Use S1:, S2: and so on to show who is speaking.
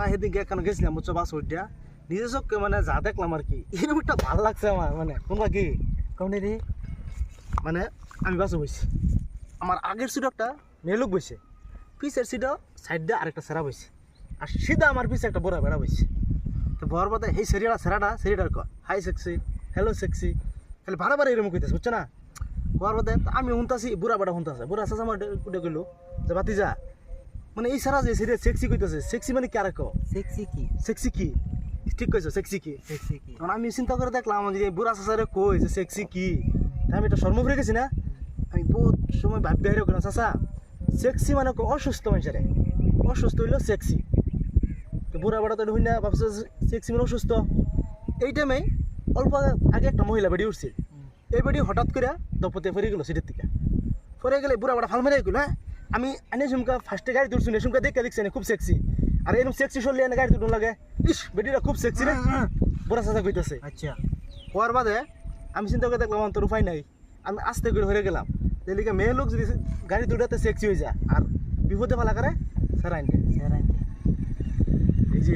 S1: সেদিন কেন গেছিলাম বুঝছো বাস ওইটা নিজের চোখকে মানে যা দেখলাম আর কি এরকম একটা ভালো লাগছে আমার মানে কোনটা কি
S2: কোনে রে
S1: মানে আমি বাসে বসছি আমার আগের সিটও একটা মেয়ে লোক বসে পিসের সিটও সাইড দিয়ে আরেকটা সেরা বসে আর সিধা আমার পিছে একটা বড় বেড়া বসছে তো বড় বাদে এই সেরিটার ক হাই সেক্সি হ্যালো সেক্সি খালি ভাড়া ভাড়া এরকম কইতেছে বুঝছো না হওয়ার বাদে আমি শুনতাছি বুড়া বেড়া শুনতেছে বুড়া চাচা আমার উঠে গেলো যে বাতি যা মানে এই সারা যে সেরিয়া সেক্সি কইতেছে সেক্সি মানে কারে ক সেক্সি কি ঠিক কইছো সেক্সি কি কারণ আমি চিন্তা করে দেখলাম যে বুড়া চাচারে কই যে সেক্সি কি আমি এটা শর্ম ফিরে গেছি না আমি বহুত সময় ভাবি হারিয়ে গেলাম চাচা সেক্সি মানে অসুস্থ মানুষের অসুস্থ হইলো সেক্সি তো বুড়া বেড়া তো হই না ভাবছে সেক্সি মানে অসুস্থ এই টাইমে অল্প আগে একটা মহিলা বেড়ি উঠছে এই বেড়ি হঠাৎ করে দপতে ফিরে গেলো সিটের থেকে ফিরে গেলে বুড়া বেড়া ফাল মেরে গেল হ্যাঁ আমি এনে ঝুমকা ফার্স্টে গাড়ি তুলছি ঝুমকা দেখে দেখছি খুব সেক্সি আর এরকম সেক্সি সরলে এনে গাড়ি তুলুন লাগে ইস বেটিটা খুব সেক্সি রে বুড়া চাচা কইতেছে
S2: আচ্ছা
S1: হওয়ার বাদে আমি চিন্তা করে দেখলাম তোর উপায় নাই আমি আস্তে করে হয়ে গেলাম এদিকে মেয়ে লোক যদি গাড়ি দুটাতে সেক্সি হয়ে যায় আর বিপদে ফালা করে স্যার আইনকে
S2: স্যার
S1: এই যে